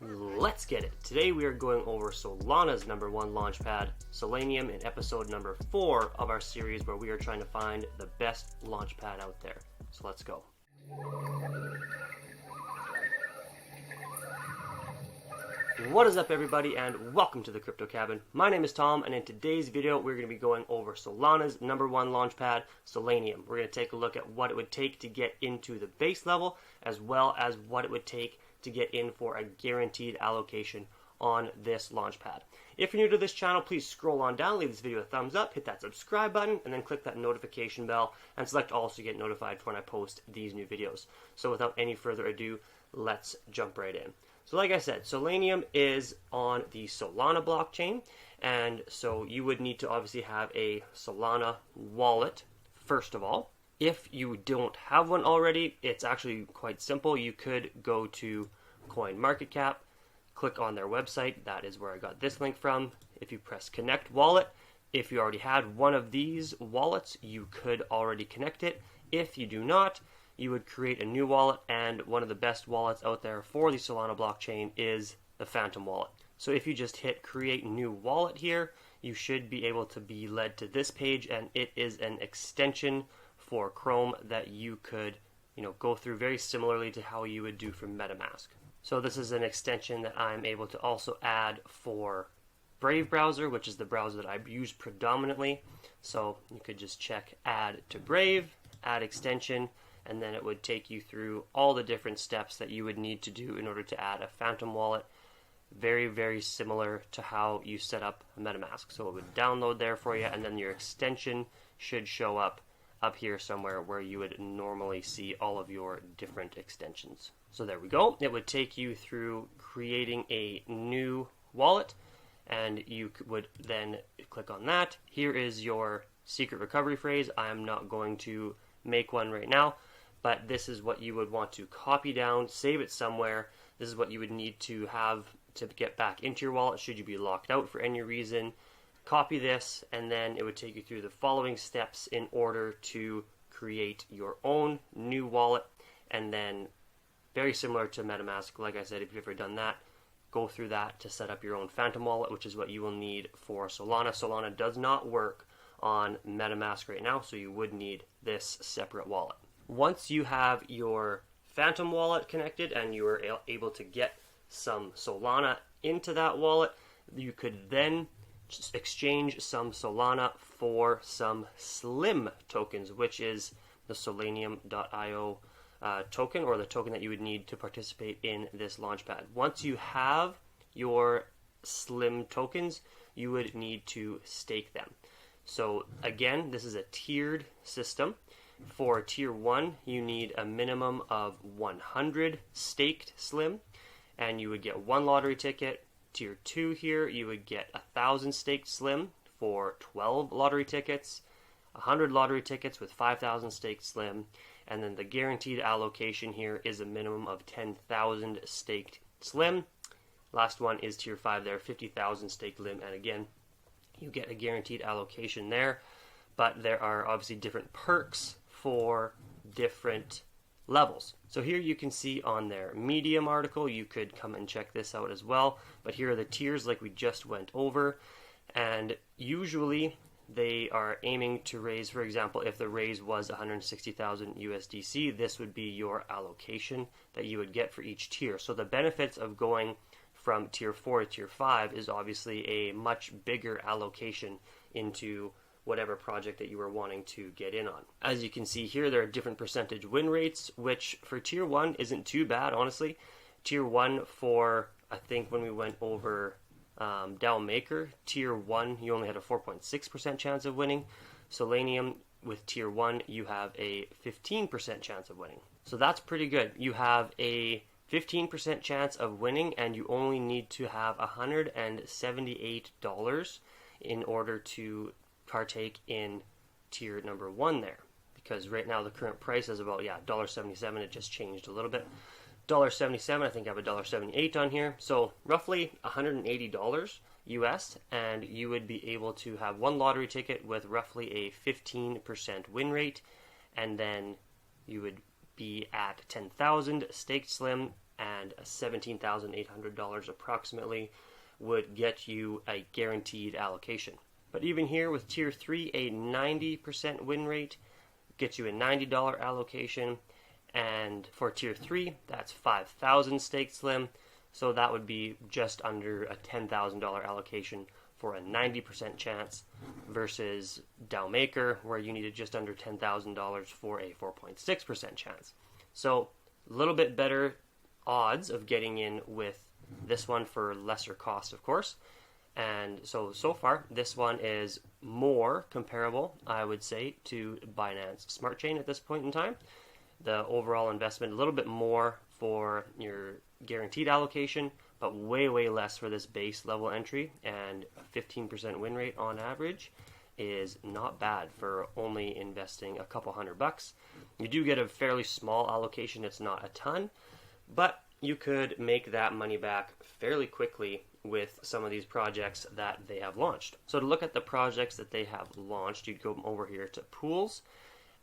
Let's get it. Today we are going over Solana's #1 launchpad, Solanium, in episode number 4 of our series where we are trying to find the best launchpad out there. So let's go. What is up, everybody, and welcome to the Crypto Cabin. My name is Tom, and in today's video we're going to be going over Solana's #1 launchpad, Solanium. We're going to take a look at what it would take to get into the base level, as well as what it would take to get in for a guaranteed allocation on this launchpad. If you're new to this channel, please scroll on down, leave this video a thumbs up, hit that subscribe button, and then click that notification bell, and select all so you get notified when I post these new videos. So without any further ado, let's jump right in. So like I said, Solanium is on the Solana blockchain, and so you would need to obviously have a Solana wallet, first of all. If you don't have one already, it's actually quite simple. You could go to CoinMarketCap, click on their website. That is where I got this link from. If you press Connect Wallet, if you already had one of these wallets, you could already connect it. If you do not, you would create a new wallet, and one of the best wallets out there for the Solana blockchain is the Phantom wallet. So if you just hit Create New Wallet here, you should be able to be led to this page, and it is an extension for Chrome that you could, go through very similarly to how you would do for Metamask. So this is an extension that I'm able to also add for Brave browser, which is the browser that I use predominantly. So you could just check Add to Brave, Add Extension, and then it would take you through all the different steps that you would need to do in order to add a Phantom wallet. Very, very similar to how you set up a MetaMask. So it would download there for you, and then your extension should show up here somewhere where you would normally see all of your different extensions. So there we go. It would take you through creating a new wallet, and you would then click on that. Here is your secret recovery phrase. I am not going to make one right now, but this is what you would want to copy down, save it somewhere. This is what you would need to have to get back into your wallet should you be locked out for any reason. Copy this, and then it would take you through the following steps in order to create your own new wallet. And then, very similar to MetaMask, like I said, if you've ever done that, go through that to set up your own Phantom wallet, which is what you will need for Solana. Solana does not work on MetaMask right now, so you would need this separate wallet. Once you have your Phantom wallet connected and you are able to get some Solana into that wallet, you could then just exchange some Solana for some Slim tokens, which is the Solanium.io token, or the token that you would need to participate in this launchpad. Once you have your Slim tokens, you would need to stake them. So again, this is a tiered system. For tier 1, you need a minimum of 100 staked Slim, and you would get 1 lottery ticket. Tier 2 here, you would get 1,000 staked Slim for 12 lottery tickets, 100 lottery tickets with 5,000 staked Slim, and then the guaranteed allocation here is a minimum of 10,000 staked Slim. Last one is tier 5 there, 50,000 staked Lim, and again, you get a guaranteed allocation there, but there are obviously different perks for different levels. So here you can see on their Medium article, you could come and check this out as well, but here are the tiers like we just went over, and usually they are aiming to raise, for example, if the raise was 160,000 USDC, this would be your allocation that you would get for each tier. So the benefits of going from tier 4 to tier 5 is obviously a much bigger allocation into whatever project that you are wanting to get in on. As you can see here, there are different percentage win rates, which for tier 1 isn't too bad, honestly. Tier 1 for, I think when we went over DAO Maker, tier 1, you only had a 4.6% chance of winning. Solanium, with tier 1, you have a 15% chance of winning. So that's pretty good. You have a 15% chance of winning, and you only need to have $178 in order to partake in tier number 1 there, because right now the current price is about $1.77. It just changed a little bit. $1.77, I think I have $1.78 on here, so roughly $180 US, and you would be able to have 1 lottery ticket with roughly a 15% win rate, and then you would be at 10,000 staked Slim and $17,800 approximately would get you a guaranteed allocation. But even here with tier 3, a 90% win rate gets you a $90 allocation, and for tier 3 that's 5,000 staked Slim, so that would be just under a $10,000 allocation for a 90% chance versus DAO Maker, where you needed just under $10,000 for a 4.6% chance. So a little bit better odds of getting in with this one for lesser cost, of course. And so far, this one is more comparable, I would say, to Binance Smart Chain at this point in time. The overall investment, a little bit more for your guaranteed allocation, but way less for this base level entry, and a 15% win rate on average is not bad for only investing a couple $100. You do get a fairly small allocation, it's not a ton, but you could make that money back fairly quickly with some of these projects that they have launched. So to look at the projects that they have launched, you'd go over here to pools,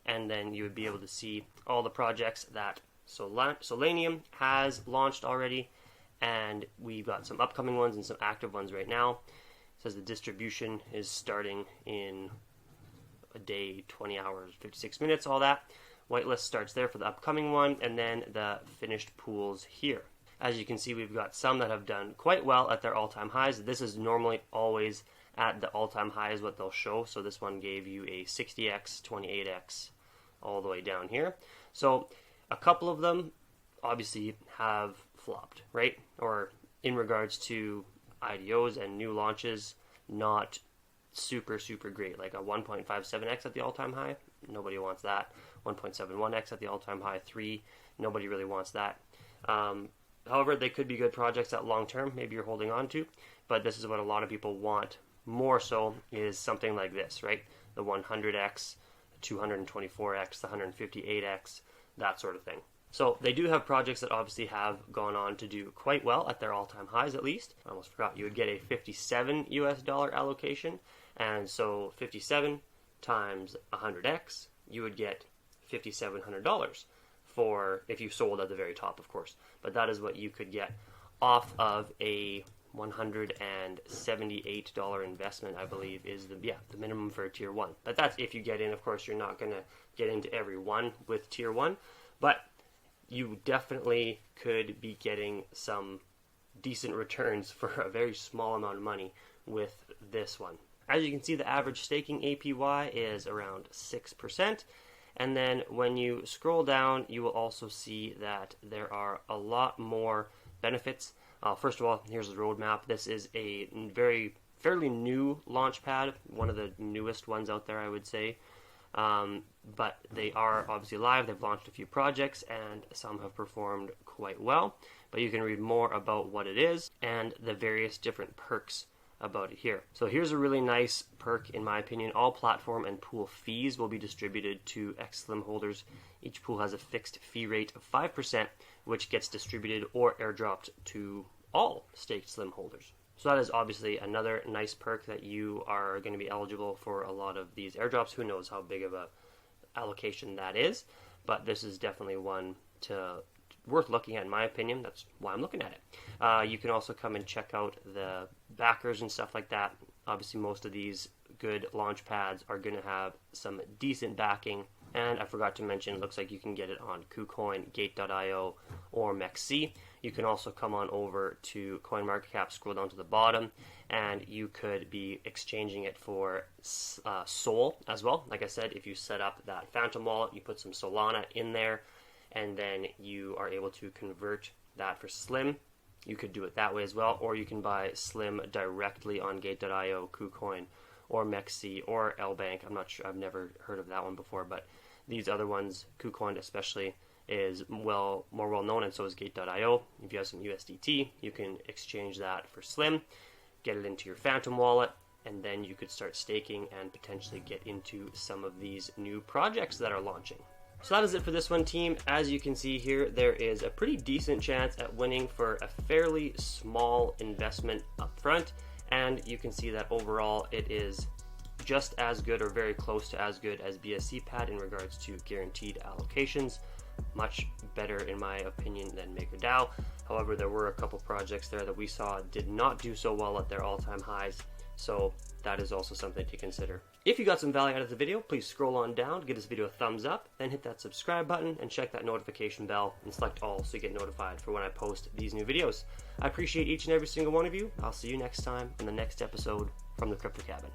and then you would be able to see all the projects that Solanium has launched already, and we've got some upcoming ones and some active ones right now. It says the distribution is starting in a day, 20 hours, 56 minutes, all that. Whitelist starts there for the upcoming one, and then the finished pools here. As you can see, we've got some that have done quite well at their all-time highs. This is normally always at the all-time high is what they'll show. So this one gave you a 60x, 28x, all the way down here. So a couple of them obviously have flopped, right? Or in regards to IDOs and new launches, not super great. Like a 1.57x at the all-time high, nobody wants that. 1.71x at the all-time high, 3, nobody really wants that. However, they could be good projects at long term, maybe you're holding on to, but this is what a lot of people want more so, is something like this, right? The 100x, 224x, the 158x, that sort of thing. So they do have projects that obviously have gone on to do quite well at their all-time highs, at least. I almost forgot, you would get a $57 US allocation, and so 57 times 100x, you would get $5,700 for if you sold at the very top, of course. But that is what you could get off of a $178 investment, I believe, is the minimum for tier 1. But that's if you get in. Of course, you're not going to get into every one with tier 1, but you definitely could be getting some decent returns for a very small amount of money with this one. As you can see, the average staking APY is around 6%. And then when you scroll down, you will also see that there are a lot more benefits. First of all, here's the roadmap. This is a fairly new launchpad, one of the newest ones out there, I would say. But they are obviously live. They've launched a few projects, and some have performed quite well. But you can read more about what it is and the various different perks about it here. So here's a really nice perk, in my opinion. All platform and pool fees will be distributed to XSlim holders. Each pool has a fixed fee rate of 5%, which gets distributed or airdropped to all staked Slim holders. So that is obviously another nice perk, that you are going to be eligible for a lot of these airdrops. Who knows how big of a allocation that is, but this is definitely one worth looking at, in my opinion. That's why I'm looking at it. You can also come and check out the backers and stuff like that. Obviously, most of these good launch pads are going to have some decent backing. And I forgot to mention, it looks like you can get it on KuCoin, Gate.io, or MEXC. You can also come on over to CoinMarketCap, scroll down to the bottom, and you could be exchanging it for Sol as well. Like I said, if you set up that Phantom wallet, you put some Solana in there, and then you are able to convert that for Slim. You could do it that way as well, or you can buy Slim directly on Gate.io, KuCoin, or MEXC, or LBank. I'm not sure, I've never heard of that one before, but these other ones, KuCoin especially, is more well known, and so is Gate.io. If you have some USDT, you can exchange that for Slim, get it into your Phantom wallet, and then you could start staking and potentially get into some of these new projects that are launching. So that is it for this one, team. As you can see here, there is a pretty decent chance at winning for a fairly small investment up front, and you can see that overall it is just as good or very close to as good as BSC Pad in regards to guaranteed allocations. much better in my opinion than MakerDAO. However, there were a couple projects there that we saw did not do so well at their all-time highs, so that is also something to consider. If you got some value out of the video, please scroll on down, give this video a thumbs up, then hit that subscribe button and check that notification bell and select all so you get notified for when I post these new videos. I appreciate each and every single one of you. I'll see you next time in the next episode from the Crypto Cabin.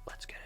Let's get it.